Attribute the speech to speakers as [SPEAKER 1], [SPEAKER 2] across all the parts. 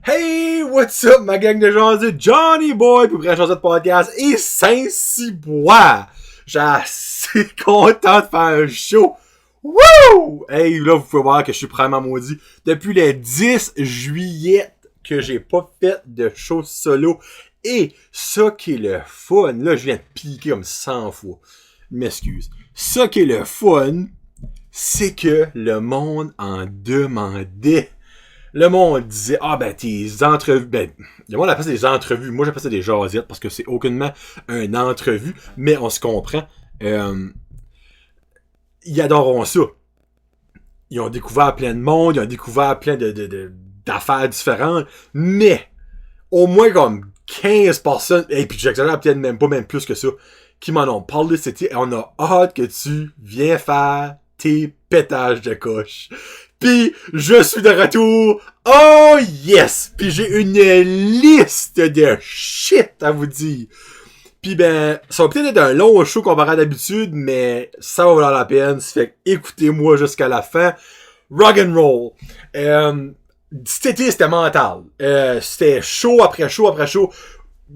[SPEAKER 1] Hey, what's up, ma gang de gens de Johnny Boy, pour une chanson de podcast et Saint-Cyboire. J'ai assez content de faire un show. Wouh! Hey, là, vous pouvez voir que je suis vraiment maudit. Depuis le 10 juillet que j'ai pas fait de show solo. Et ça qui est le fun, là, je viens de piquer comme 100 fois. Je m'excuse. Ça qui est le fun, c'est que le monde en demandait. Le monde disait, tes entrevues, le monde appelle ça des entrevues. Moi, j'appelle ça des jasettes parce que c'est aucunement une entrevue, mais on se comprend. Ils adoreront ça. Ils ont découvert plein de monde, ils ont découvert plein d'affaires différentes, mais au moins comme 15 personnes, et puis j'exagère peut-être même plus que ça, qui m'en ont parlé, c'était, on a hâte que tu viens faire tes pétages de coche. Pis je suis de retour. Oh yes! Pis j'ai une liste de shit à vous dire. Pis ça va peut-être être un long show comparé à d'habitude, mais ça va valoir la peine. Ça fait écoutez-moi jusqu'à la fin. Rock and roll. Cet été, c'était mental. C'était show après show après show.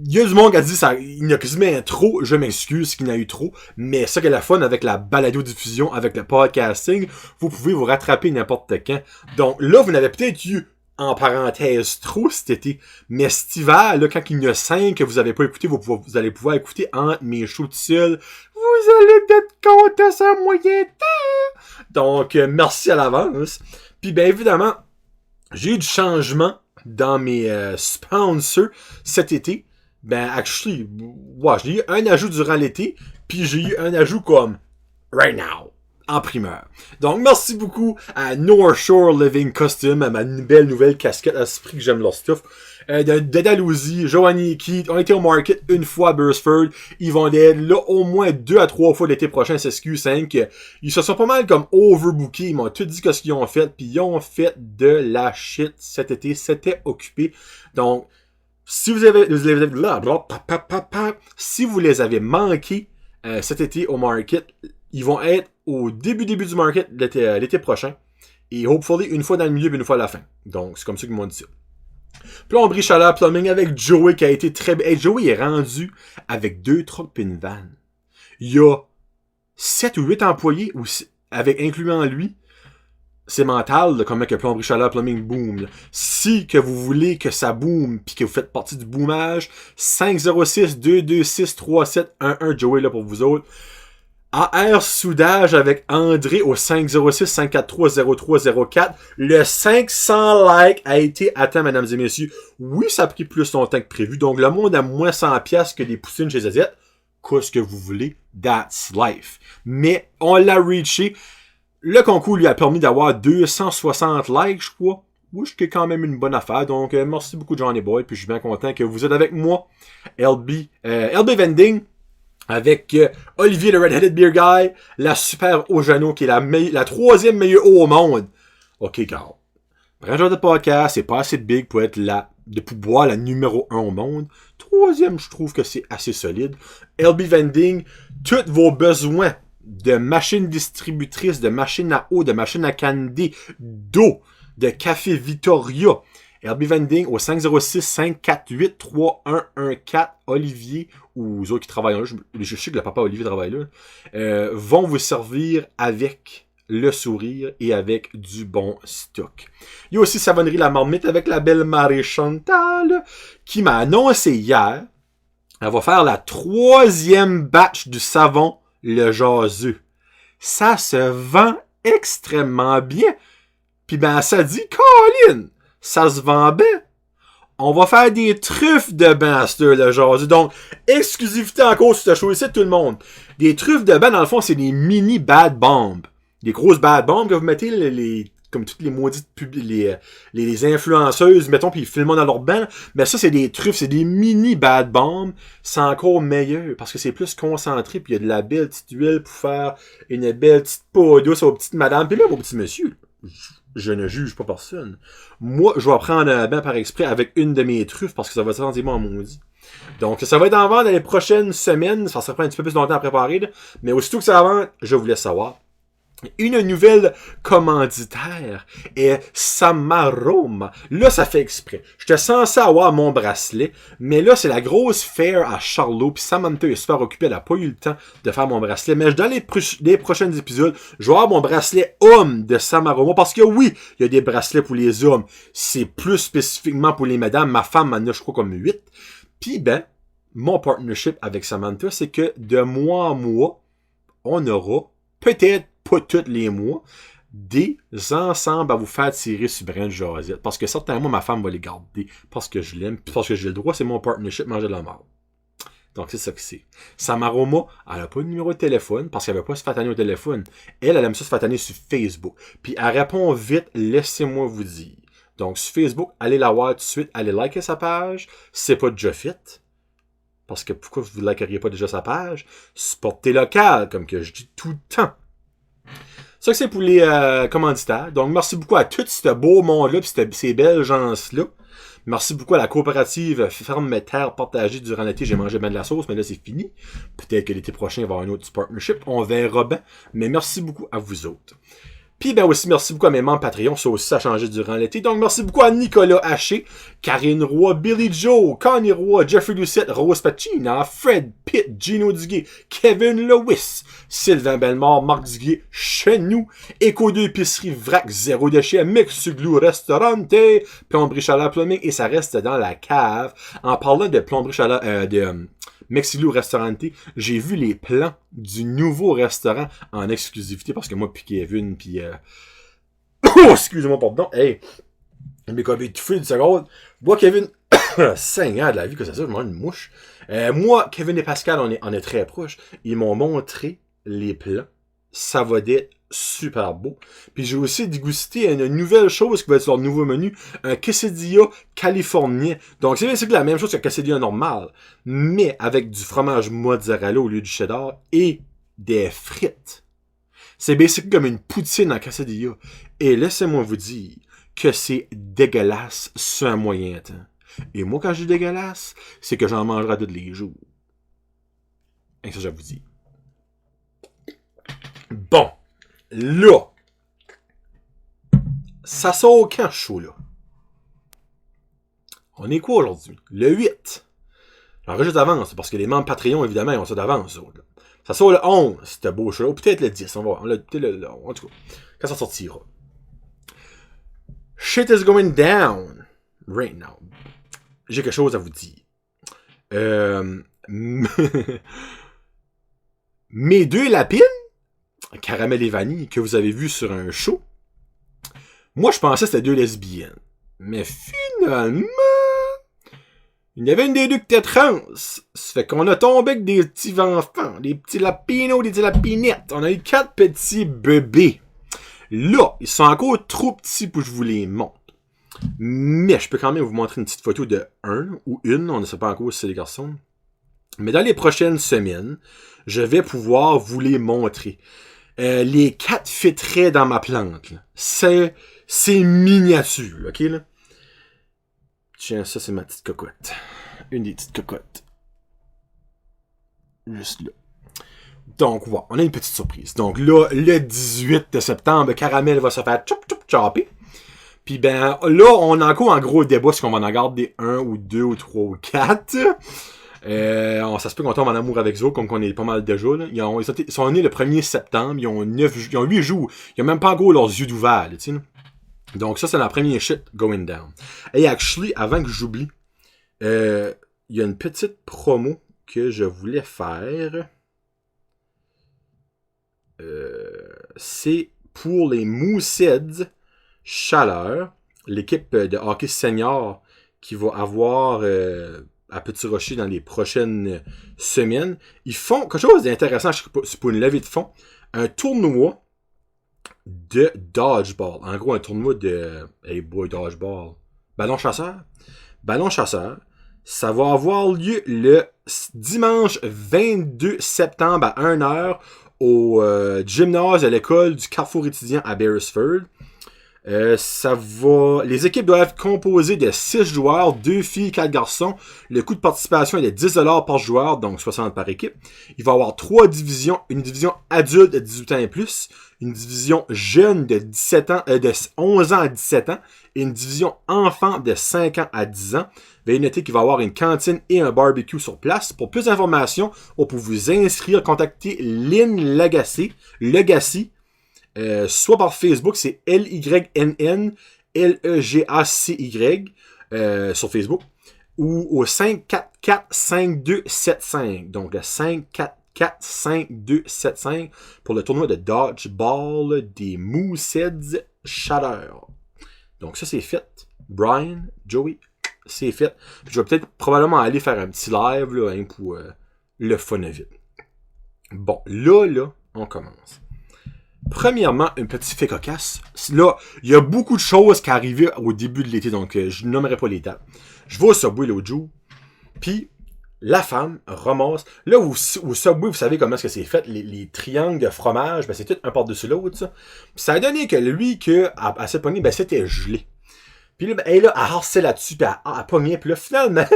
[SPEAKER 1] Il y a du monde qui a dit ça, il y a quasiment trop, je m'excuse qu'il y en a eu trop, mais ça qui est la fun avec la balado-diffusion, avec le podcasting, vous pouvez vous rattraper n'importe quand. Donc là, vous n'avez peut-être eu, en parenthèse, trop cet été, mais cet hiver, là, quand il y en a 5 que vous avez pas écouté, vous allez pouvoir écouter entre mes shows tout seuls. Vous allez être content sans moyen temps! Donc, merci à l'avance. Puis évidemment, j'ai eu du changement dans mes sponsors cet été. Actually, j'ai eu un ajout durant l'été, puis j'ai eu un ajout comme right now, en primeur. Donc, merci beaucoup à North Shore Living Custom, à ma belle nouvelle casquette à ce prix que j'aime leur stuff. De Dalhousie, Joanie et Keith, on était au market une fois à Burstford. Ils vont être là au moins 2 à 3 fois l'été prochain, c'est SQ5. Ils se sont pas mal comme overbookés. Ils m'ont tout dit ce qu'ils ont fait, puis ils ont fait de la shit cet été. C'était occupé. Donc, si vous les avez manqués cet été au market, ils vont être au début du market l'été prochain. Et hopefully une fois dans le milieu et une fois à la fin. Donc c'est comme ça qu'ils m'ont dit ça. Plomberie Chaleur Plumbing avec Joey qui a été très... Hey, Joey est rendu avec 2 trucks et une van. Il y a 7 ou 8 employés avec incluant lui. C'est mental, comment que Plomberie Chaleur Plumbing boom. Là. Si que vous voulez que ça boom puis que vous faites partie du boomage, 506-226-3711, Joey là pour vous autres. AR Soudage avec André au 506-543-0304. Le 500 likes a été atteint, mesdames et messieurs. Oui, ça a pris plus longtemps que prévu. Donc, le monde a moins 100$ que des poussines chez ZZ. Qu'est-ce que vous voulez? That's life. Mais on l'a reaché. Le concours lui a permis d'avoir 260 likes, je crois. Oui, ce qui est quand même une bonne affaire. Donc, merci beaucoup, Johnny Boy. Puis, je suis bien content que vous êtes avec moi. LB Vending. Avec Olivier, le Red-Headed Beer Guy. La super Ojano, qui est la 3e meilleure eau au monde. OK, Carl. Pour un genre de podcast, c'est pas assez big pour être pour boire la numéro 1 au monde. 3e, je trouve que c'est assez solide. LB Vending. Tous vos besoins de machines distributrices, de machines à eau, de machines à candy, d'eau, de café Vittoria. LB Vending au 506-548-3114. Olivier, ou eux autres qui travaillent là, je sais que le papa Olivier travaille là, vont vous servir avec le sourire et avec du bon stock. Il y a aussi Savonnerie La Marmite avec la belle Marie Chantal qui m'a annoncé hier, elle va faire la 3e batch du savon le jaseux. Ça se vend extrêmement bien. Puis ça dit, Colin, ça se vend bien. On va faire des truffes de bain à le jaseux. Donc, exclusivité encore sur ce show ici de tout le monde. Des truffes de bain, dans le fond, c'est des mini bad bombs. Des grosses bad bombs que vous mettez, comme toutes les maudites les influenceuses, mettons, puis ils filment dans leur bain. Mais ça, c'est des truffes, c'est des mini bad bombs. C'est encore meilleur, parce que c'est plus concentré, puis il y a de la belle petite huile pour faire une belle petite peau douce aux petites madames. Puis là, aux petits messieurs, je ne juge pas personne. Moi, je vais prendre un bain par exprès avec une de mes truffes parce que ça va être sensiblement maudit. Donc, ça va être en vente dans les prochaines semaines. Ça prend un petit peu plus longtemps à préparer. Là. Mais aussitôt que ça va, je vous laisse savoir. Une nouvelle commanditaire est Samaroma. Là, ça fait exprès. J'étais censé avoir mon bracelet, mais là, c'est la grosse fair à Charlot, puis Samantha est super occupée, elle n'a pas eu le temps de faire mon bracelet. Mais dans les prochains épisodes, je vais avoir mon bracelet homme de Samaroma, parce que oui, il y a des bracelets pour les hommes. C'est plus spécifiquement pour les madames. Ma femme en a, je crois, comme 8. Puis, mon partnership avec Samantha, c'est que de mois en mois, on aura peut-être pas tous les mois, des ensembles à vous faire tirer sur Brand Josette. Parce que certainement, ma femme va les garder. Parce que je l'aime. Puis parce que j'ai le droit, c'est mon partnership, manger de la merde. Donc, c'est ça que c'est. Samaroma, elle n'a pas de numéro de téléphone parce qu'elle ne veut pas se faire tanner au téléphone. Elle aime ça se faire tanner sur Facebook. Puis elle répond vite, laissez-moi vous dire. Donc, sur Facebook, allez la voir tout de suite. Allez liker sa page. C'est pas déjà fait. Parce que pourquoi vous ne likeriez pas déjà sa page? Supportez local, comme que je dis tout le temps. Ça que c'est pour les commanditaires. Donc, merci beaucoup à tout ce beau monde-là et ces belles gens-là. Merci beaucoup à la coopérative Ferme mes terres partagée durant l'été. J'ai mangé bien de la sauce, mais là, c'est fini. Peut-être que l'été prochain, il va y avoir un autre partnership. On verra bien. Mais merci beaucoup à vous autres. Puis aussi, merci beaucoup à mes membres Patreon. Ça aussi, ça a changé durant l'été. Donc, merci beaucoup à Nicolas Haché, Karine Roy, Billy Joe, Connie Roy, Jeffrey Lucette, Rose Pacina, Fred Pitt, Gino Duguay, Kevin Lewis, Sylvain Bellemare, Marc Duguay, Chenou, Écho de épicerie, Vrac, Zéro Déchet, Mexuglou, Restaurante, Plomberie Chaleur Plumbing, et ça reste dans la cave. En parlant de Plomberie Chaleur, Mexilou Restaurante, j'ai vu les plans du nouveau restaurant en exclusivité parce que moi puis Kevin puis excusez-moi pardon, hey, mais comme étouffé une seconde, moi Kevin, Seigneur de la vie que c'est ça, je mange une mouche. Moi, Kevin et Pascal, on est très proches. Ils m'ont montré les plans. Ça va être super beau. Puis j'ai aussi dégusté une nouvelle chose qui va être sur le nouveau menu, un quesadilla californien. Donc c'est la même chose qu'un quesadilla normal, mais avec du fromage mozzarella au lieu du cheddar et des frites. C'est basically comme une poutine en quesadilla. Et laissez-moi vous dire que c'est dégueulasse sur un moyen temps. Et moi, quand je dis dégueulasse, c'est que j'en mangerai tous les jours. Et ça, je vous dis. Bon. Là. Ça sort quand, ce show-là? On est quoi aujourd'hui? Le 8. J'enregistre d'avance, parce que les membres Patreon, évidemment, ils ont ça d'avance. Ça sort le 11, c'était beau show-là. Ou peut-être le 10, on va voir. En tout cas, quand ça sortira. Shit is going down right now. J'ai quelque chose à vous dire. Mes deux lapines, caramel et vanille, que vous avez vu sur un show, moi je pensais que c'était deux lesbiennes. Mais finalement, il y avait une des deux qui était trans. Ça fait qu'on a tombé avec des petits enfants, des petits lapinos, des petits lapinettes. On a eu 4 petits bébés. Là, ils sont encore trop petits pour que je vous les montre. Mais je peux quand même vous montrer une petite photo de un ou une, on ne sait pas encore si c'est des garçons. Mais dans les prochaines semaines, je vais pouvoir vous les montrer. Les 4 fitteraient dans ma plante. C'est miniature, ok là? Tiens, ça c'est ma petite cocotte. Une des petites cocottes. Juste là. Donc, voilà, on a une petite surprise. Donc là, le 18 de septembre, Caramel va se faire chopper. Puis là, on a encore un gros débat si on va en garder 1 ou 2 ou 3 ou 4. Ça se peut qu'on tombe en amour avec eux, comme qu'on est pas mal déjà. Là. Ils sont nés le 1er septembre, ils ont 8 jours. Ils ont même pas encore leurs yeux d'ouvert, tu sais. Donc ça, c'est la première shit going down. Et actually, avant que j'oublie, il y a une petite promo que je voulais faire. C'est pour les Mooseheads Chaleur, l'équipe de hockey senior qui va avoir à Petit Rocher dans les prochaines semaines. Ils font quelque chose d'intéressant, c'est pour une levée de fonds, un tournoi de dodgeball. En gros, un tournoi de dodgeball. Ballon chasseur. Ça va avoir lieu le dimanche 22 septembre à 1h au gymnase à l'école du Carrefour étudiant à Beresford. Les équipes doivent être composées de 6 joueurs, 2 filles, 4 garçons. Le coût de participation est de 10$ par joueur, donc 60 par équipe. Il va y avoir 3 divisions. Une division adulte de 18 ans et plus, une division jeune de 11 ans à 17 ans, et une division enfant de 5 ans à 10 ans. Veuillez noter qu'il va y avoir une cantine et un barbecue sur place. Pour plus d'informations, ou pour vous inscrire, contactez Lynn Legacy, soit par Facebook, c'est LYNN LEGACY sur Facebook, ou au 544-5275. Donc le 544-5275 pour le tournoi de dodgeball des Mooseheads Chaleur. Donc ça c'est fait. Brian, Joey, c'est fait. Puis je vais peut-être probablement aller faire un petit live là, hein, pour le fun vite. Bon, là, on commence. Premièrement, un petit fait cocasse. Là, il y a beaucoup de choses qui arrivaient au début de l'été, donc je nommerai pas les dates. Je vais au Subway l'autre jour, puis la femme ramasse. Là, au Subway, vous savez comment est-ce que c'est fait, les triangles de fromage, ben c'est tout un par-dessus l'autre, ça. Puis ça a donné que lui, à cette poignée, ben c'était gelé. Puis là, ben, elle a harcé là-dessus, puis elle a pogné, puis là, finalement,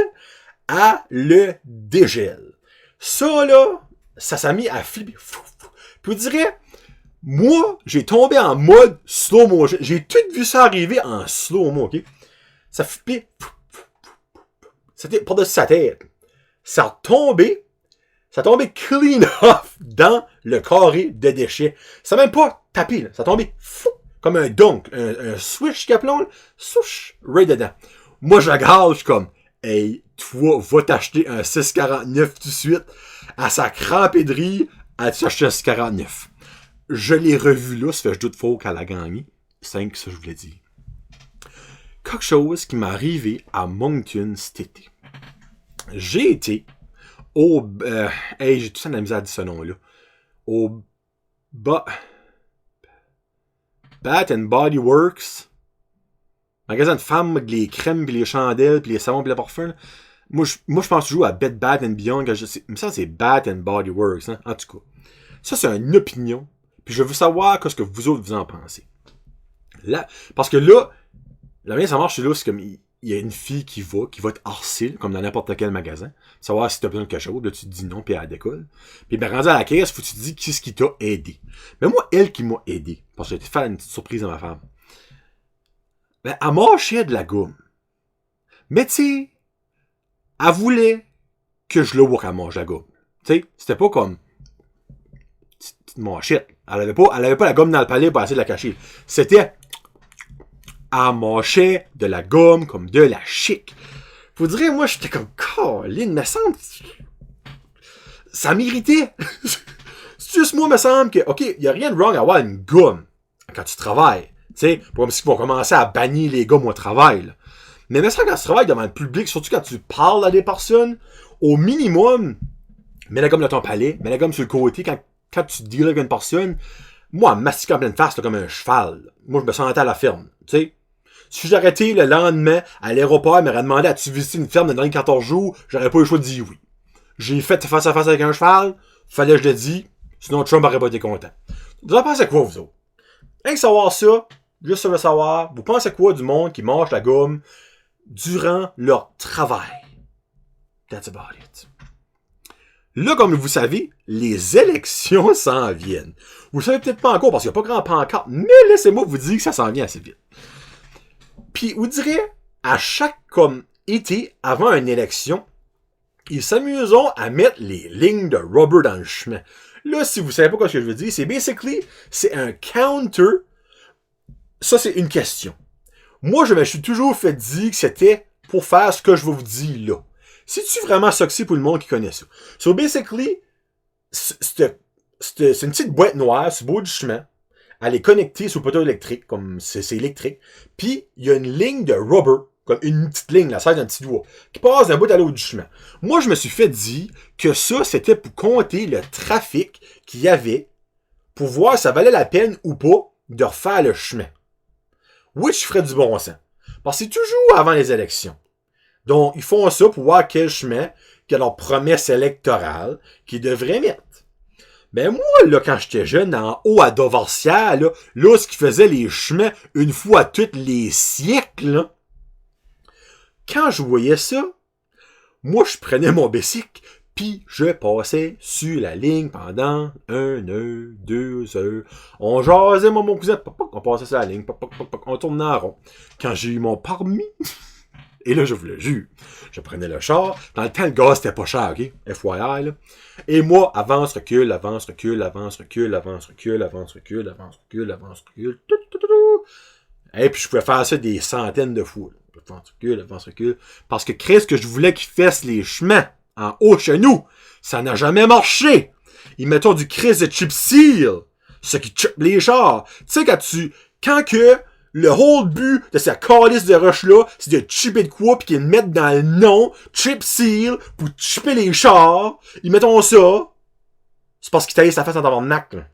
[SPEAKER 1] elle le dégèle. Ça, là, ça s'est mis à flipper. Puis vous direz, moi, j'ai tombé en mode slow-mo. J'ai tout vu ça arriver en slow-mo, ok? Ça flippait. C'était par-dessus sa tête. Ça tombait clean off dans le carré de déchets. Ça n'a même pas tapé, là. Ça tombait comme un dunk, un swish qu'appelons, souche, right dedans. Moi, je regarde, je suis comme, hey, toi, va t'acheter un 6,49 tout de suite. À sa crampédrie, elle t'achète un 6,49. Je l'ai revu là, ça fait je doute faux qu'elle a gagné. 5, ça je vous l'ai dit. Quelque chose qui m'est arrivé à Moncton cet été. J'ai été au... j'ai tout ça de la misère à dire ce nom-là. Au... Bath and Body Works. Magasin de femmes avec les crèmes, puis les chandelles, puis les savons, puis les parfums. Là. Moi, je pense toujours à Bed Bath and Beyond. Mais ça, c'est Bath and Body Works. Hein? En tout cas, ça, c'est une opinion. Puis je veux savoir ce que vous autres vous en pensez. Là, parce que là, la manière ça marche, c'est là, c'est comme il y a une fille qui va te harceler, comme dans n'importe quel magasin, savoir si t'as besoin de quelque chose, là tu te dis non, puis elle décolle. Puis ben rendu à la caisse, faut que tu te dis qu'est-ce qui t'a aidé. Mais moi, elle qui m'a aidé, parce que j'ai été faire une petite surprise à ma femme. Ben, elle mâchait de la gomme. Mais tu sais, elle voulait que je le vois qu'elle mange la gomme. Tu sais, c'était pas comme petite mâchette. Elle avait pas la gomme dans le palais pour essayer de la cacher. C'était, elle mâchait de la gomme comme de la chic. Vous direz, moi, j'étais comme, Colin, me semble, ça m'irritait. C'est juste moi, me semble que, ok, y a rien de wrong à avoir une gomme quand tu travailles. Tu sais, pas comme si ils vont commencer à bannir les gommes au travail, là. Mais ça, quand tu travailles devant le public, surtout quand tu parles à des personnes, au minimum, mets la gomme dans ton palais, mets la gomme sur le côté, quand tu deals avec une personne, moi, mastiquer en pleine face, c'est comme un cheval. Moi, je me sentais à la ferme, tu sais. Si j'arrêtais le lendemain à l'aéroport, elle m'aurait demandé, as-tu visité une ferme dans les 14 jours, j'aurais pas eu le choix de dire oui. J'ai fait face à face avec un cheval, fallait que je le dise, sinon Trump aurait pas été content. Vous en pensez quoi, vous autres? Rien que savoir ça, juste ça savoir, vous pensez quoi du monde qui mange la gomme durant leur travail? That's about it. Là, comme vous savez, les élections s'en viennent. Vous le savez peut-être pas encore parce qu'il n'y a pas grand pancarte, mais laissez-moi vous dire que ça s'en vient assez vite. Puis, vous direz, à chaque comme été, avant une élection, ils s'amusent à mettre les lignes de rubber dans le chemin. Là, si vous savez pas ce que je veux dire, c'est un counter. Ça, c'est une question. Moi, je me suis toujours fait dire que c'était pour faire ce que je vais vous dire là. C'est-tu vraiment ça que c'est pour le monde qui connaît ça? So, basically, c'est une petite boîte noire sur le bord du chemin. Elle est connectée sur le poteau électrique, comme c'est électrique. Puis, il y a une ligne de rubber, comme une petite ligne, la size d'un petit doigt, qui passe d'un bout à l'autre du chemin. Moi, je me suis fait dire que ça, c'était pour compter le trafic qu'il y avait, pour voir si ça valait la peine ou pas de refaire le chemin. Which ferait du bon sens. Parce que c'est toujours avant les élections. Donc, ils font ça pour voir quel chemin que leur promesse électorale qu'ils devraient mettre. Ben moi, là, quand j'étais jeune, en haut à Dovarcière, là, ce qui faisait les chemins une fois tous les siècles, là, quand je voyais ça, moi, je prenais mon bicycle, puis je passais sur la ligne pendant 1 heure, 2 heures. On jasait, moi, mon cousin, on passait sur la ligne, on tournait en rond. Quand j'ai eu mon permis, et là, je vous le jure, je prenais le char. Dans le temps, le gaz, c'était pas cher, OK? FYI, là. Et moi, avance, recule, avance, recule, avance, recule, avance, recule, avance, recule, avance, recule, avance, recule. Et puis, je pouvais faire ça des centaines de fois. Avance, recule, avance, recule. Parce que Chris, que je voulais qu'il fasse les chemins en haut chez nous, ça n'a jamais marché. Ils mettont du Chris de chip seal, ce qui chip les chars. Tu sais, quand que le whole but de cette calice de rush-là, c'est de chipper de quoi pis qu'ils le mettent dans le nom chip seal pour chipper les chars. Ils mettent ça. C'est parce qu'ils taillent sa face en tabarnak, là.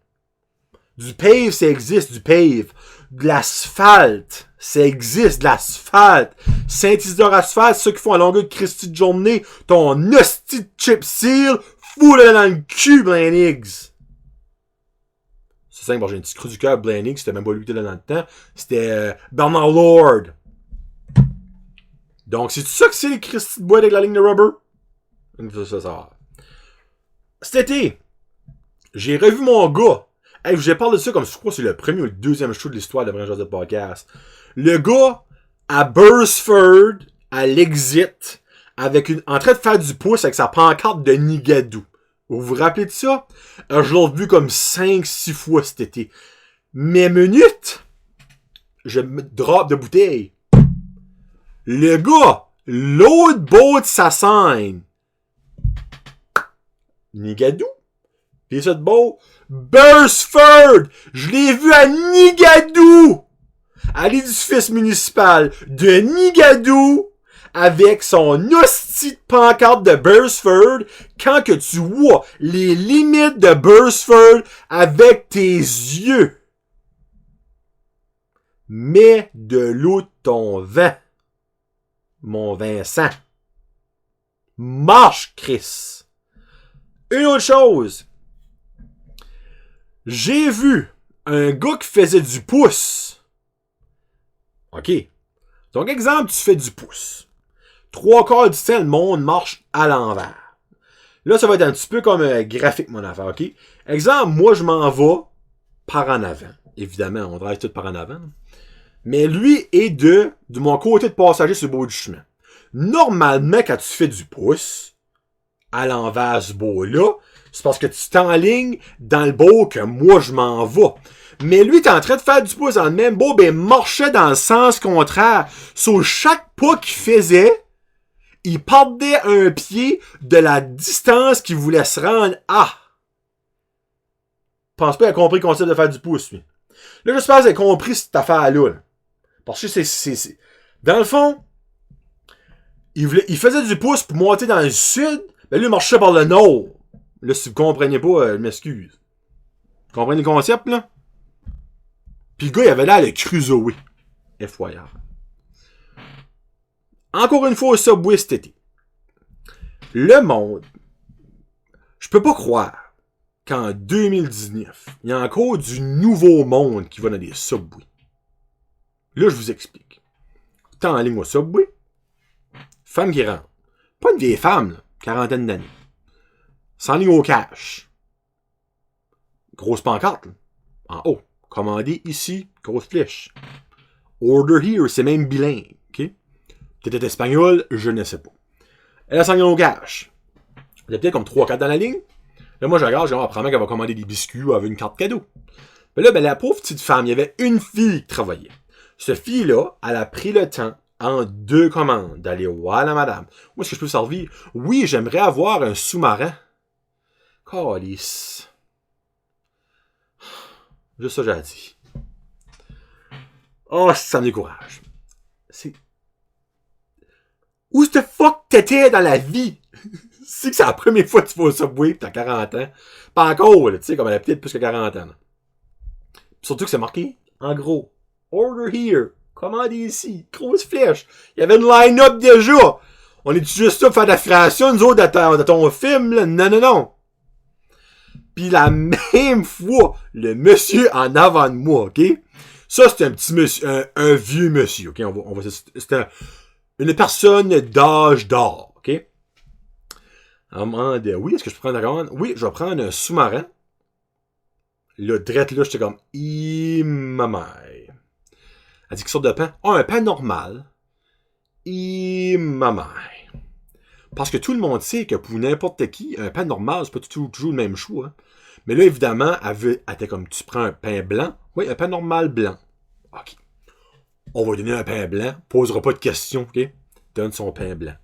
[SPEAKER 1] Du pave, ça existe, du pave. De l'asphalte, ça existe, de l'asphalte. Saint-Isidore Asphalte, ceux qui font à longueur de Christy de journée, ton hostie de chip seal, fous-le dans le cul, Blaine Higgs. C'est simple, bon, j'ai un petit creux du cœur, Blaine Higgs, c'était même pas lui qui était là dans le temps. C'était Bernard Lord. Donc, c'est ça que c'est les Christy de bois avec la ligne de rubber? Ça. Cet été, j'ai revu mon gars. Hey, je vous parle de ça comme je crois que c'est le premier ou le deuxième show de l'histoire de Branche de podcast. Le gars à Burstford, à l'exit, en train de faire du pouce avec sa pancarte de Nigadou. Vous vous rappelez de ça? Je l'ai vu comme 5-6 fois cet été. Mes minutes, je me drop de bouteille. Le gars, l'autre bout de sa scène. Nigadou? Pis ça de beau. Burstford! Je l'ai vu à Nigadou! À l'édifice municipal de Nigadou, avec son hostie de pancarte de Burstford, quand que tu vois les limites de Burstford avec tes yeux. Mets de l'eau de ton vin, mon Vincent. Marche, Chris. Une autre chose. J'ai vu un gars qui faisait du pouce. OK. Donc, exemple, tu fais du pouce. 3/4 du temps, le monde marche à l'envers. Là, ça va être un petit peu comme graphique, mon affaire, OK? Exemple, moi, je m'en vais par en avant. Évidemment, on drive tout par en avant. Mais lui est de mon côté de passager sur le bord du chemin. Normalement, quand tu fais du pouce, à l'envers ce beau-là, c'est parce que tu t'enlignes dans le beau que moi je m'en vais. Mais lui, t'es en train de faire du pouce dans le même beau, ben marchait dans le sens contraire. Sur chaque pas qu'il faisait, il perdait un pied de la distance qu'il voulait se rendre à. Je pense pas qu'il a compris le concept de faire du pouce, lui. Là, j'espère qu'il a compris cette affaire-là. Là. Parce que c'est... Dans le fond, il faisait du pouce pour monter dans le sud, mais lui, il marchait par le nord. Là, si vous comprenez pas, je m'excuse. Vous comprenez le concept, là? Puis le gars, il avait l'air de cruiser. FYI. Encore une fois, au Subway cet été. Le monde. Je peux pas croire qu'en 2019, il y a encore du nouveau monde qui va dans des Subway. Là, je vous explique. T'es en ligne au Subway. Femme qui rentre. Pas une vieille femme, là, quarantaine d'années. S'enligne au cash. Grosse pancarte, là. En haut. Commandez ici, grosse flèche. Order here, c'est même bilingue, ok? T'étais espagnol, je ne sais pas. Elle a s'enligne au cash. Il y a peut-être comme 3-4 dans la ligne. Là, moi, je regarde, apparemment qu'elle va commander des biscuits ou elle veut une carte cadeau. Mais là, la pauvre petite femme, il y avait une fille qui travaillait. Cette fille-là, elle a pris le temps, en 2 commandes, d'aller voir la madame. Où est-ce que je peux vous servir? Oui, j'aimerais avoir un sous-marin. Calice. Juste ça, j'ai dit. Oh, ça me décourage. C'est... Où the fuck t'étais dans la vie? C'est que c'est la première fois que tu vas au Subway pis t'as 40 ans. Pas encore, tu sais, comme elle a peut-être plus que 40 ans. Là. Surtout que c'est marqué, en gros, order here, commandez ici, grosse flèche. Il y avait une line-up déjà. On est juste là pour faire de la création, nous autres, de ton film, là? Non. Puis la même fois, le monsieur en avant de moi, OK? Ça, c'était un petit monsieur, un vieux monsieur, OK? C'était une personne d'âge d'or, OK? À un moment de, oui, est-ce que je peux prendre la commande? Oui, je vais prendre un sous-marin. Là, drette là, j'étais comme, ma mère. Elle dit, quelle sorte de pain? Oh, un pain normal. Ma mère. Parce que tout le monde sait que pour n'importe qui, un pain normal, c'est pas toujours le même choix. Hein. Mais là, évidemment, elle était comme, tu prends un pain blanc. Oui, un pain normal blanc. OK. On va donner un pain blanc. Posera pas de questions, OK? Donne son pain blanc.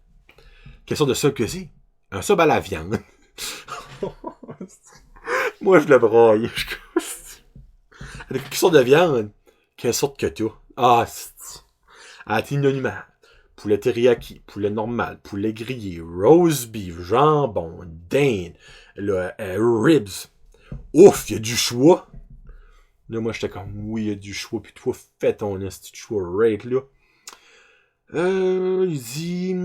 [SPEAKER 1] Quelle sorte de sub que c'est? Un sub à la viande. Moi, je le broille. Quelle sorte de viande? Quelle sorte que t'as? Ah, c'est... À l'inanimale. Poulet teriyaki, poulet normal, poulet grillé, roast beef, jambon, dinde, ribs. Ouf, il y a du choix. Là, moi, j'étais comme, oui, il y a du choix. Puis toi, fais ton petit choix right, là. Il dit...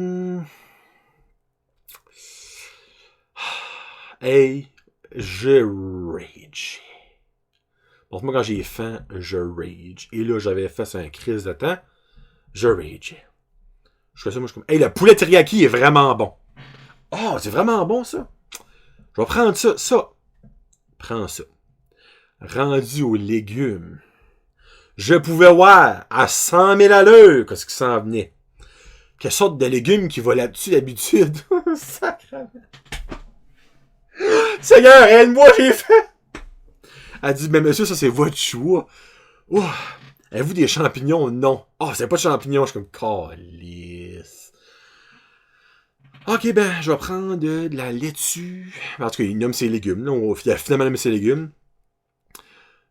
[SPEAKER 1] Hey, je rage. Bon, moi, quand j'ai faim, je rage. Et là, j'avais fait ça un crise de temps. Je rageais. Je fais ça, moi, je suis comme, hey, le poulet teriyaki est vraiment bon. Oh, c'est vraiment bon, ça. Je vais prendre ça. Prends ça. Rendu aux légumes. Je pouvais voir à 100 000 à l'heure qu'est-ce qui s'en venait. Quelle sorte de légumes qui va là-dessus d'habitude. Sacrément. Seigneur, aide-moi, j'ai fait. Elle dit, mais monsieur, ça c'est votre choix. Oh, avez-vous des champignons? Non. Oh, c'est pas de champignons. Je suis comme, calice. Ok, ben, je vais prendre de la laitue. En tout cas, il nomme ses légumes. Là. Il a finalement nommé ses légumes.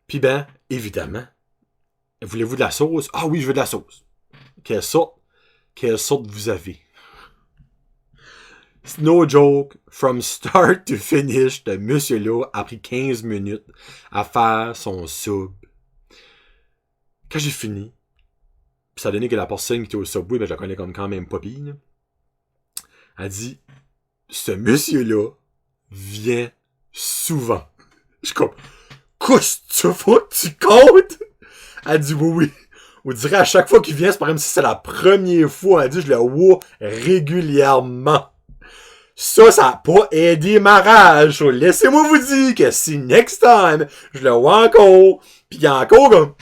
[SPEAKER 1] Puis ben, évidemment, voulez-vous de la sauce? Ah oui, je veux de la sauce. Quelle sorte vous avez? No joke, from start to finish, ce monsieur-là a pris 15 minutes à faire son sub. Quand j'ai fini, pis ça a donné que la personne qui était au Subway, ben je la connais comme quand même pas pire, elle dit, ce monsieur-là vient souvent. Je suis comme, qu'est-ce que tu comptes? Elle dit, oui. On dirait à chaque fois qu'il vient, c'est par exemple si c'est la première fois, elle dit, je le vois régulièrement. Ça n'a pas aidé ma rage. Laissez-moi vous dire que si next time, je le vois encore, pis il y a encore comme,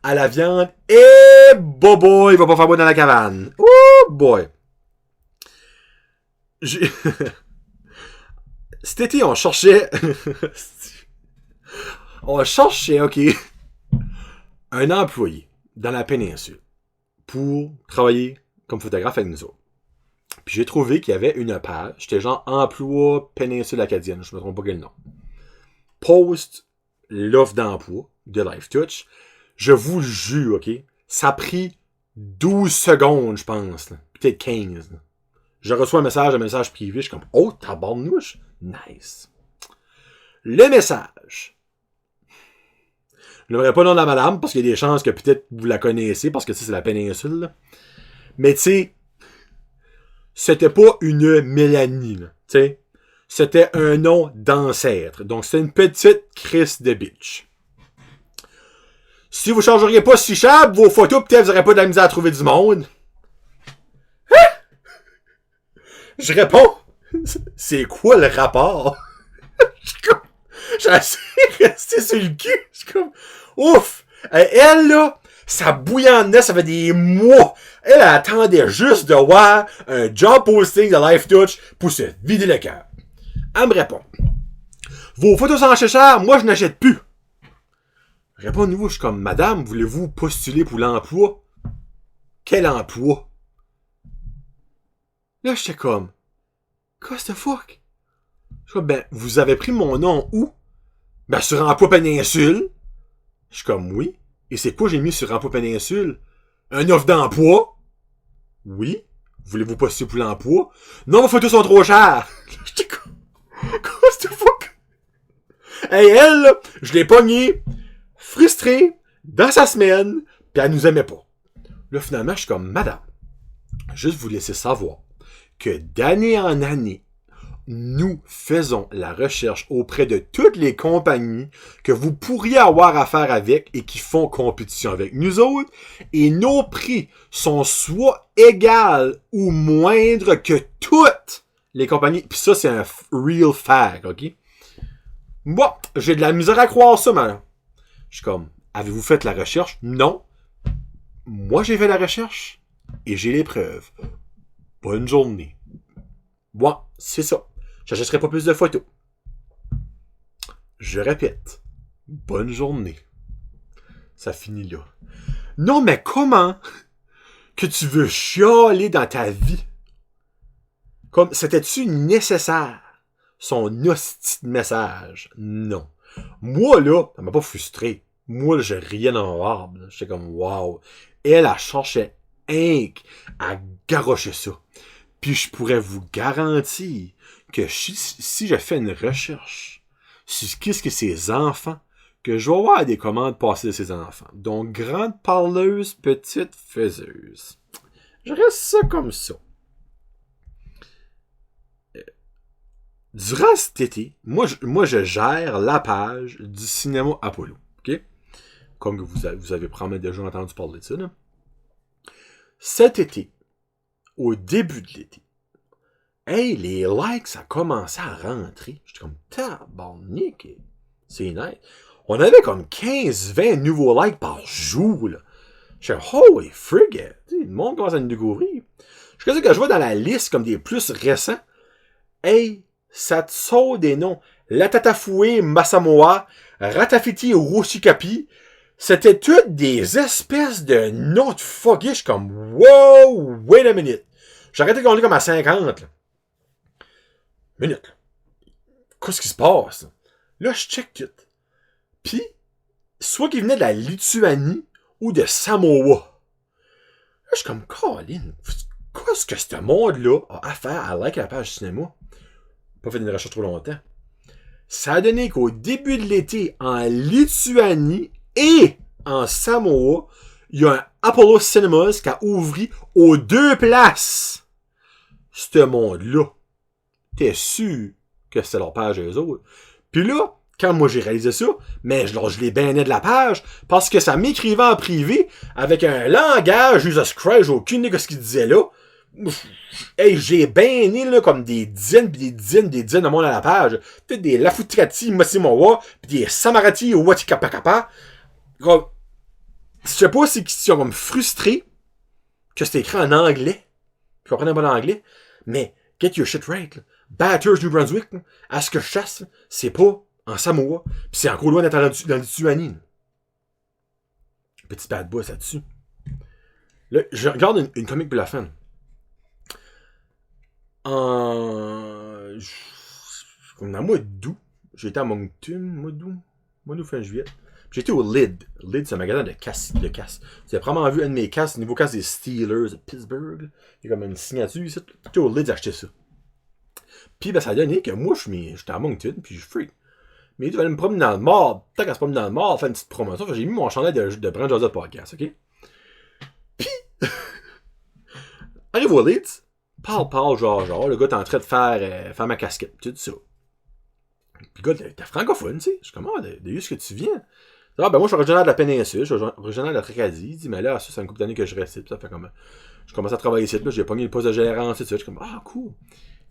[SPEAKER 1] à la viande, et bobo, il va pas faire beau dans la cabane. Oh boy. Cet été, on cherchait, ok, un employé dans la péninsule pour travailler comme photographe avec nous autres. Puis j'ai trouvé qu'il y avait une page, c'était genre emploi péninsule acadienne, je me trompe pas quel nom. Post l'offre d'emploi de LifeTouch. Je vous le jure, ok? Ça a pris 12 secondes, je pense. Là. Peut-être 15. Là. Je reçois un message privé, je suis comme, oh, tabarnouche. Nice. Le message. Je n'aimerais pas le nom de la madame, parce qu'il y a des chances que peut-être vous la connaissez, parce que c'est la péninsule. Là. Mais tu sais, c'était pas une Mélanie, là. Tu sais, c'était un nom d'ancêtre. Donc, c'était une petite Chris de bitch. Si vous changeriez pas si cher, vos photos, peut-être vous n'aurez pas de la misère à trouver du monde. Hein? Je réponds, c'est quoi le rapport? J'ai essayé de rester sur le cul. Je suis comme, ouf! Elle, là, ça bouillonnait, ça fait des mois. Elle attendait juste de voir un job posting de LifeTouch pour se vider le cœur. Elle me répond, vos photos sont chères, moi je n'achète plus. Réponds-nous, je suis comme, madame, voulez-vous postuler pour l'emploi? Quel emploi? Là, j'étais comme, what the fuck? Je suis comme, ben, vous avez pris mon nom où? Ben, sur Emploi Péninsule. Je suis comme, oui. Et c'est quoi j'ai mis sur Emploi Péninsule? Un offre d'emploi? Oui. Voulez-vous postuler pour l'emploi? Non, vos photos sont trop chères. J'étais comme, what the fuck? Hey, elle, là, je l'ai pognée, frustrée, dans sa semaine, pis elle nous aimait pas. Là, finalement, je suis comme, madame, juste vous laisser savoir que d'année en année, nous faisons la recherche auprès de toutes les compagnies que vous pourriez avoir affaire avec et qui font compétition avec nous autres, et nos prix sont soit égaux ou moindres que toutes les compagnies. Puis ça, c'est un real fact, ok? Moi, j'ai de la misère à croire ça, man. Je suis comme, avez-vous fait la recherche? Non. Moi, j'ai fait la recherche et j'ai les preuves. Bonne journée. Moi, c'est ça. J'achèterai pas plus de photos. Je répète. Bonne journée. Ça finit là. Non, mais comment que tu veux chialer dans ta vie? Comme, c'était-tu nécessaire? Son hostie de message? Non. Moi, là, ça m'a pas frustré. Moi, là, j'ai rien en barbe. J'étais comme, wow. Elle cherchait Inc. à garrocher ça. Puis je pourrais vous garantir que si je fais une recherche sur qu'est-ce que ces enfants, que je vais avoir des commandes passées de ces enfants. Donc, grande parleuse, petite faiseuse. Je reste ça comme ça. Durant cet été, moi, je gère la page du cinéma Apollo. OK? Comme vous avez probablement déjà entendu parler de ça. Là. Cet été, au début de l'été, hey, les likes, ça commençait à rentrer. J'étais comme, tabarnak, c'est nice. On avait comme 15-20 nouveaux likes par jour, là. J'étais, holy frig, le monde commence à nous découvrir. Jusqu'à ce que je vois dans la liste comme des plus récents, hey, ça te saute des noms. Latatafoué, Masamoa, Ratafiti, Roshikapi. C'était toutes des espèces de noms de fuckish comme, wow, wait a minute. J'arrêtais qu'on est comme à 50, là. Minute. Qu'est-ce qui se passe? Là, je check tout. Puis, soit qu'il venait de la Lituanie ou de Samoa. Là, je suis comme, Colin, qu'est-ce que ce monde-là a à faire à like la page cinéma? Pas fait une recherche trop longtemps. Ça a donné qu'au début de l'été, en Lituanie et en Samoa, il y a un Apollo Cinemas qui a ouvert aux 2 places. Ce monde-là. T'es sûr que c'était leur page eux autres. Puis là, quand moi j'ai réalisé ça, mais je les bannais de la page parce que ça m'écrivait en privé avec un langage Jesus Christ, j'ai aucune idée de ce qu'il disait là. Hey, j'ai banné là, comme des dizaines de monde à la page. Peut-être des Lafutrati Mosimowa, pis des Samarati Watikapakapa. Comme, je sais pas si ils sont comme frustrés que c'était écrit en anglais. Ils comprenaient pas l'anglais. Mais, get your shit right, là. Bathurst, New Brunswick, là, à ce que je chasse, là, c'est pas en Samoa, pis c'est encore loin d'être dans la Lituanie. Petit bad boy là-dessus. Là, je regarde une comique pour la fin. Dans le mois d'août, j'ai été à Moncton, mois d'août, fin juillet. J'ai été au Lid. Lid, c'est un magasin de casse. Vous avez probablement vu un de mes casses, le nouveau casse des Steelers de Pittsburgh. Il y a comme une signature ici. J'étais au Lid, j'ai acheté ça. Puis, ben, ça a donné que moi, j'étais à Moncton, puis je freak. Mais il devait aller me promener dans le mall. Tant qu'à se promener dans le mall, faire une petite promotion. J'ai mis mon chandail de Brand Joseph Podcast, ok? Puis, arrive au Leeds, parle, genre, le gars t'es en train de faire ma casquette, tout ça. Puis le gars, t'es francophone, tu sais. Je suis comme, de où est-ce que tu viens? Ah, ben moi, je suis originaire de la péninsule, je suis originaire de la Tracadie. Il dit, mais là, ça, c'est une couple d'années que je reste ici. Ça fait comme, je commence à travailler ici, là, j'ai pogné le poste de gérant, tout ça. Je suis comme, ah, cool.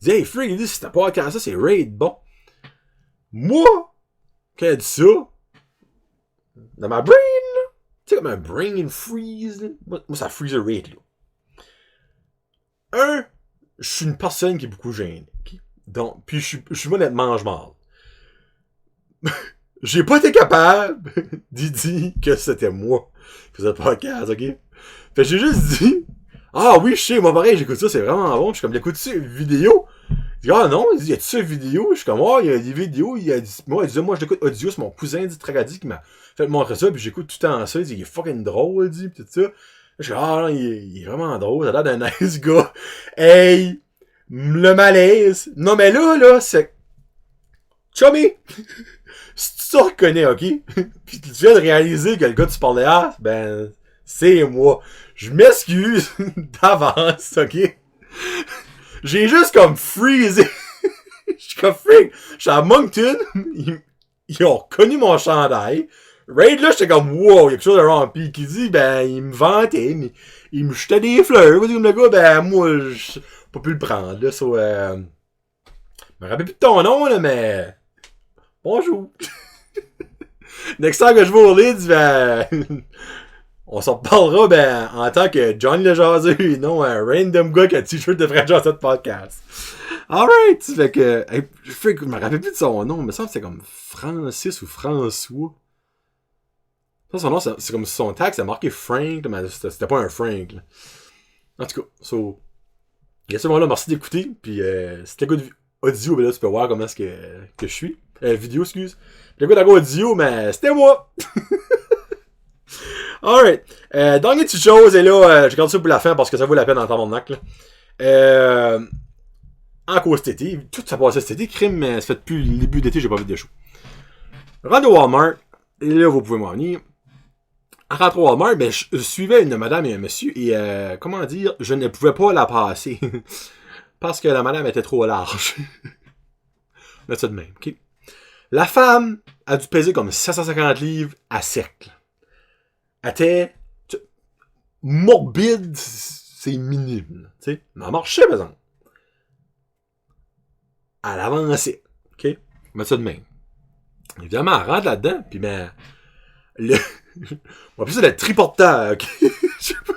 [SPEAKER 1] Il dit, hey, Frig, il dit, si t'as pas à ça, c'est raid, bon. Moi, quand il dit ça, dans ma brain, là, tu sais, comme un brain freeze, là. Moi, ça freeze le raid, là. Je suis une personne qui est beaucoup gênée, ok? Donc, puis je suis honnêtement mange-mal. J'ai pas été capable d'y dire que c'était moi qui faisais le podcast, ok? Fait que j'ai juste dit, ah oui, je sais, moi pareil, j'écoute ça, c'est vraiment bon. Je suis comme, l'écoute-tu une vidéo? Il dit, ah non, il dit, y a-tu ça une vidéo? Je suis comme, il y a des vidéos, il dit, moi, je l'écoute audio, c'est mon cousin dit Tragadi qui m'a fait montrer ça, puis j'écoute tout le temps ça, il dit, il est fucking drôle, il dit, pis tout ça. Je suis non, il est vraiment drôle, ça a l'air d'un nice gars. Hey! Le malaise! Non, mais là, c'est... Chummy! Si tu te reconnais, ok? Pis tu viens de réaliser que le gars tu parlais à, ben, c'est moi. Je m'excuse d'avance, ok? J'ai juste comme freezé. suis comme freak. Je suis à Moncton. Ils ont reconnu mon chandail. Raid là, j'étais comme wow, il y a quelque chose de wrong. Puis qui dit, ben, il me vantait, mais il me jetait des fleurs. Comme le gars, ben, moi, j'ai pas pu le prendre, là. So, je me rappelle plus de ton nom, là, mais. Bonjour. Next time que je vais au Leeds, ben. On s'en reparlera, ben, en tant que Johnny le Jaseux et non un random gars qui a un t-shirt de Fred Johnson podcast. Alright! Fait que. Je me rappelle plus de son nom, mais ça me semble que c'est comme Francis ou François. Son nom, c'est comme son tag, c'est marqué Frank, mais c'était pas un Frank. Là. En tout cas, so. Et à ce moment-là, merci d'écouter. Puis, si t'écoutes audio, ben là, tu peux voir comment est-ce que je suis. Vidéo, excuse. Puis, t'écoutes audio, mais c'était moi! Alright. Dernière petite chose, et là, je garde ça pour la fin parce que ça vaut la peine d'entendre mon acte. En cause cet été, tout ça passait cet été, crime, mais ça fait depuis le début d'été, j'ai pas vu de show. Rentre au Walmart, et là, vous pouvez m'en venir. En rentrant au Walmart, ben, je suivais une madame et un monsieur, et comment dire, je ne pouvais pas la passer. Parce que la madame était trop large. Mais ça de même, ok? La femme a dû peser comme 750 livres à sec. Elle était morbide, c'est minime, tu sais. Mais elle marchait, par exemple. Elle avançait, ok? Mais ça de même. Évidemment, elle rentre là-dedans, puis ben, on va plus ça le triporteur, ok? Je sais pas.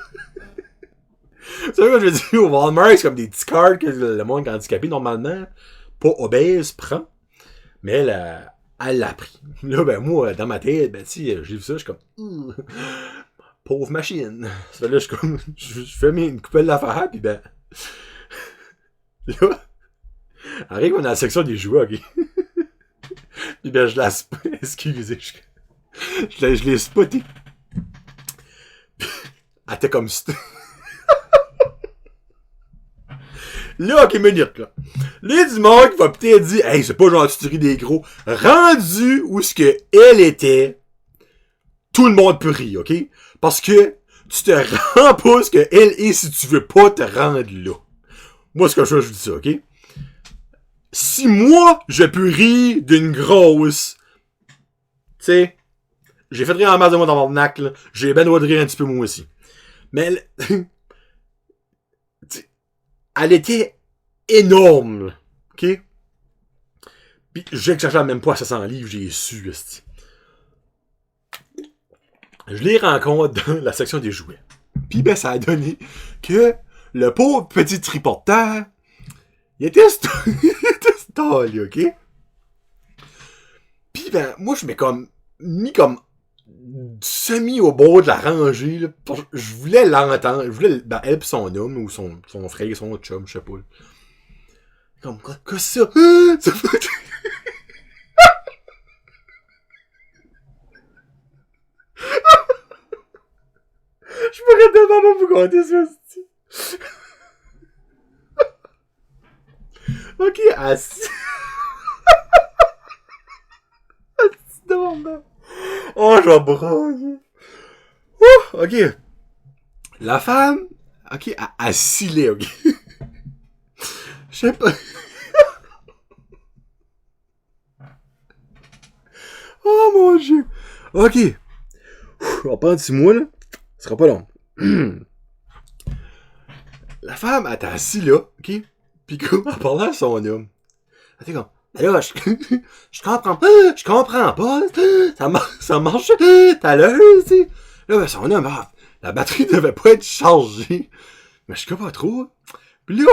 [SPEAKER 1] C'est vrai que je veux dire, au Walmart, c'est comme des petits cards que le monde handicapé, normalement, pas obèse, prend. Mais elle l'a pris. Là, ben, moi, dans ma tête, ben, si, j'ai vu ça, je suis comme, pauvre machine. Ça fait là, je fais une coupelle d'affaires, pis ben, là, arrive, on est dans la section des jouets, ok? Pis ben, je la excusez, je l'ai spoté. Elle était comme ça. Là, ok, minute, là. Là, il y a du monde qui va peut-être dire, hey, c'est pas gentil, tu ris des gros. Rendu où ce que elle était, tout le monde peut rire, ok? Parce que tu te rends pas ce que elle est si tu veux pas te rendre là. Moi, ce que je dis ça, ok? Si moi, je peux rire d'une grosse, tu sais, j'ai fait rire en masse de moi dans mon nac, là. J'ai ben droit de rire un petit peu moi aussi. Mais elle était énorme, là. Ok? Pis j'exagère même pas à 700 livres, j'ai su, esti. Je les rencontre dans la section des jouets. Pis ben, ça a donné que le pauvre petit triporteur, il était stall, ok? Pis ben, moi, je m'ai comme mis comme semi au bord de la rangée, là. Je voulais l'entendre. Je voulais, ben, elle pis son homme, ou son frère, son chum, je sais pas. Là. Comme, quoi ça? Ça fait... Je pourrais tellement pas vous compter ça, c'ti. Ok, assis. Assis devant moi. Oh, je vais broyer. Ok. La femme, ok, assis là, ok. Je sais pas. Oh mon dieu. Ok. On va prendre 6 mois, là. Ce sera pas long. La femme, elle était assise là, ok? Pis comme, en parlant à son homme. Elle était comme, là, je comprends pas, ça marche tout à l'heure, tu sais. Là, ben, son homme, la batterie devait pas être chargée. Mais je comprends pas trop. Pis là,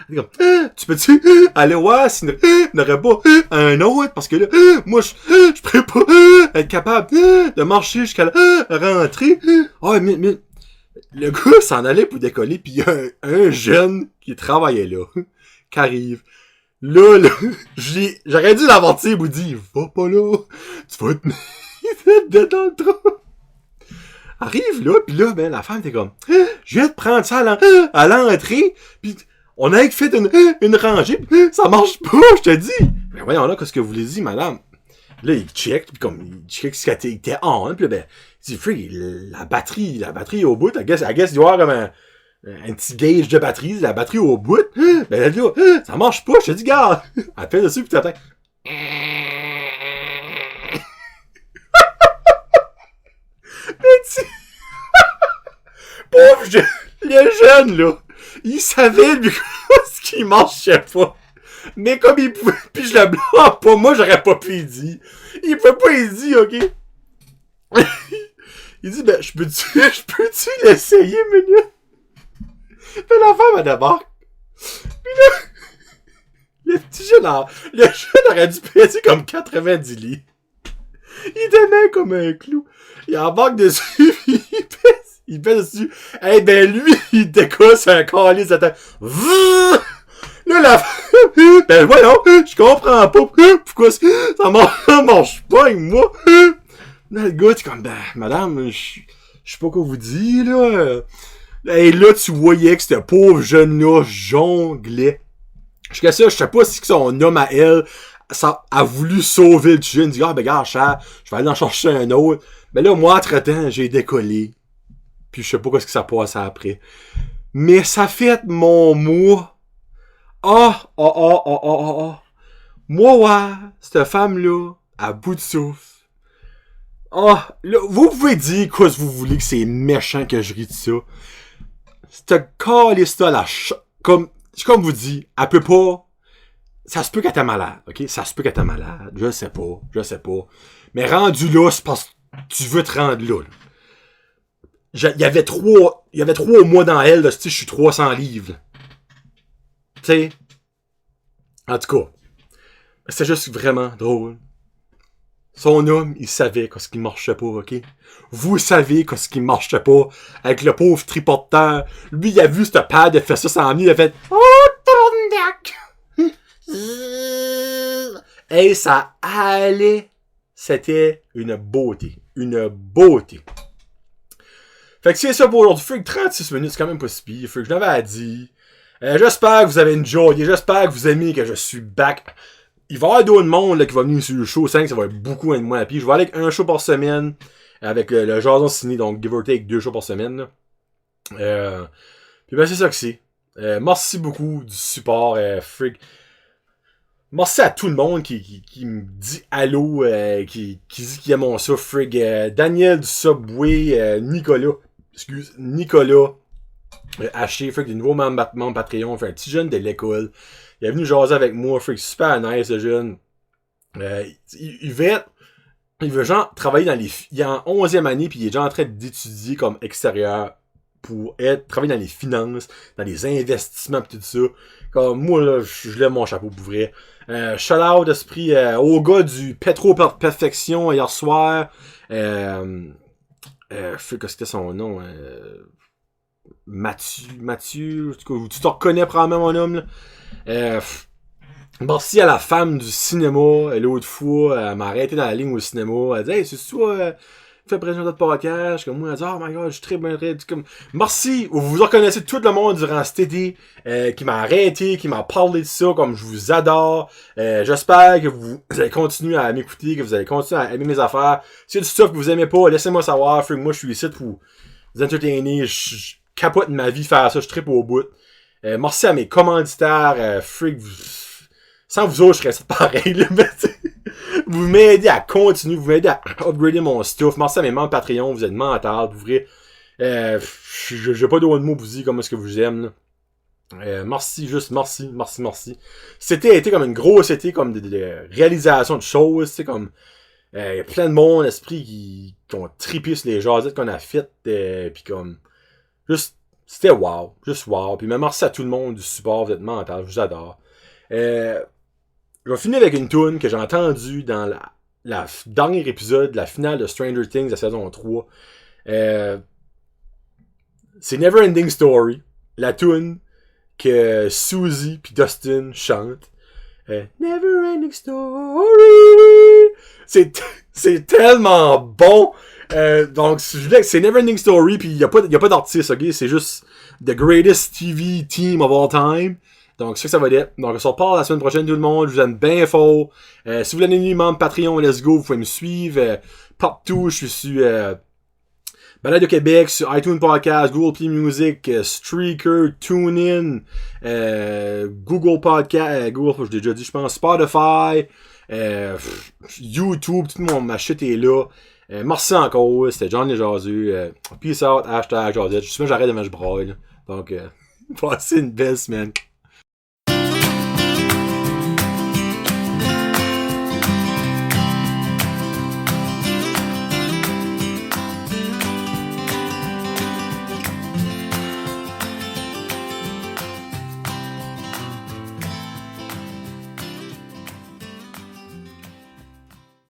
[SPEAKER 1] elle est comme, tu peux-tu aller voir s'il n'aurait pas un autre? Parce que là, moi, je pourrais pas être capable de marcher jusqu'à la rentrée. Oh, mais, le gars s'en allait pour décoller, pis il y a un jeune qui travaillait là, qui arrive. Là, j'aurais dû l'avertir, vous dire, va pas là, tu vas te mettre dans le trou. Arrive là, pis là, ben, la femme était comme, je viens de prendre ça à l'entrée, pis on a fait une rangée, pis ça marche pas, je te dis. Ben voyons là, qu'est-ce que vous voulez dire, madame? Là, il check, pis comme, il check ce qu'il était on, pis là, ben, il dit, free, la batterie au bout, I guess, il doit y avoir comme un petit gauge de batterie, la batterie au bout. Ben là, ça marche pas, je te dis, gars. Appelle dessus, pis t'attends. Mais tu... Pauvre le jeune, là, il savait, lui, ce qu'il marchait pas. Mais comme il pouvait, pis je le blâme pas, moi, j'aurais pas pu y dire. Il pouvait pas y dire, ok? Il dit, ben, je peux-tu l'essayer, minute? Puis la femme, elle débarque. Pis là, le jeune aurait dû peser comme 90 lits. Il était comme un clou. Il embarque dessus, pis il pèse dessus. Eh ben, lui, il décosse un calice de tête. Là, la femme, ben voyons, je comprends pas pourquoi ça marche pas avec moi. Là, le gars, t'es comme, ben, madame, je sais pas quoi vous dire, là. Et là, tu voyais que ce pauvre jeune-là jonglait. Jusqu'à ça, je sais pas si son homme à elle ça a voulu sauver le jeune. Il dit, ah, ben, gars, cher, je vais aller en chercher un autre. Mais là, moi, entre-temps, j'ai décollé. Puis je sais pas ce que ça passe après. Mais ça fait mon mois. Moi, ouais, cette femme-là, à bout de souffle. Là, vous pouvez dire quoi si vous voulez que c'est méchant que je ris de ça. Cette calice-là, comme vous dit, elle peut pas... Ça se peut qu'elle était malade, ok? Ça se peut qu'elle était malade, je sais pas. Mais rendu là, c'est parce que tu veux te rendre là. Il y avait 3 mois dans elle, là, je suis 300 livres. Tu sais? En tout cas, c'est juste vraiment drôle. Son homme, il savait qu'est-ce qui marchait pas, ok? Vous savez qu'est-ce qui marchait pas avec le pauvre triporteur. Lui, il a vu cette paire de fesses s'en venir, il a fait « Oh, tondac! » Et ça allait. C'était une beauté. Une beauté. Fait que c'est ça pour aujourd'hui. Fait que 36 minutes, c'est quand même pas si pire. Fait que je l'avais dit. J'espère que vous avez enjoyé. J'espère que vous aimez que je suis back. Il va y avoir d'autres monde là, qui va venir sur le show 5. Ça va être beaucoup moins à pied. Je vais aller avec un show par semaine. Avec le Jason Ciné. Donc, give or take 2 shows par semaine. Puis ben, c'est ça que c'est. Merci beaucoup du support. Freak. Merci à tout le monde qui me dit allô. Qui dit qu'il aime mon ça. Freak. Daniel du Subway. Nicolas. Haché, fait que des nouveaux membres Patreon, fait un petit jeune de l'école. Il est venu jaser avec moi, fait que super nice, ce jeune. Il veut genre travailler dans les... Il est en 11e année, puis il est déjà en train d'étudier comme extérieur pour travailler dans les finances, dans les investissements, pis tout ça. Comme moi, là, je lève mon chapeau pour vrai. Shout out d'esprit au gars du Petro Perfection hier soir. Qu'est-ce que c'était son nom? Mathieu, tu te reconnais probablement mon homme là. Merci à la femme du cinéma, l'autre fois, elle m'a arrêté dans la ligne au cinéma, elle dit hey, c'est toi fais présenter notre podcast, comme moi, elle dit oh my god, je suis très bien comme merci, vous reconnaissez tout le monde durant cet été qui m'a arrêté, qui m'a parlé de ça, comme je vous adore. J'espère que vous allez continuer à m'écouter, que vous allez continuer à aimer mes affaires. Si y a du stuff que vous aimez pas, laissez-moi savoir, moi je suis ici pour vous entertainer, je capote de ma vie faire ça, je trippe au bout. Merci à mes commanditaires, freak, sans vous autres, je serais ça pareil, là, mais vous m'aidez à continuer, vous m'aidez à upgrader mon stuff. Merci à mes membres Patreon, vous êtes mentales, vous verrez. J'ai pas d'autres mots pour vous dire comment est-ce que vous aimez, là. Merci, juste merci. C'était été comme une grosse été comme de réalisation de choses, tu sais, comme y a plein de monde, esprit qui ont trippé sur les jasettes qu'on a faites, pis comme juste, c'était wow. Juste wow. Puis même merci à tout le monde du support, vous êtes mental, je vous adore. Je vais finir avec une tune que j'ai entendue dans la dernier épisode de la finale de Stranger Things de la saison 3. C'est Neverending Story. La tune que Suzy puis Dustin chantent. Neverending Story. C'est tellement bon. Donc, c'est Neverending Story, puis il y a pas d'artiste, ok? C'est juste the greatest TV team of all time. Donc, c'est ça que ça va être. Donc, on se reparle la semaine prochaine, tout le monde. Je vous aime bien fort. Si vous voulez devenir membre Patreon, let's go. Vous pouvez me suivre partout. Je suis sur Balade au Québec sur iTunes Podcast, Google Play Music, Streaker, TuneIn, Google Podcast, Google, je l'ai déjà dit, je pense, Spotify, YouTube, tout le monde, ma shit est là. Merci encore, c'était John Lesjaseux. Peace out, hashtag Josette. Justement, j'arrête de me braille. Donc, passez une belle semaine.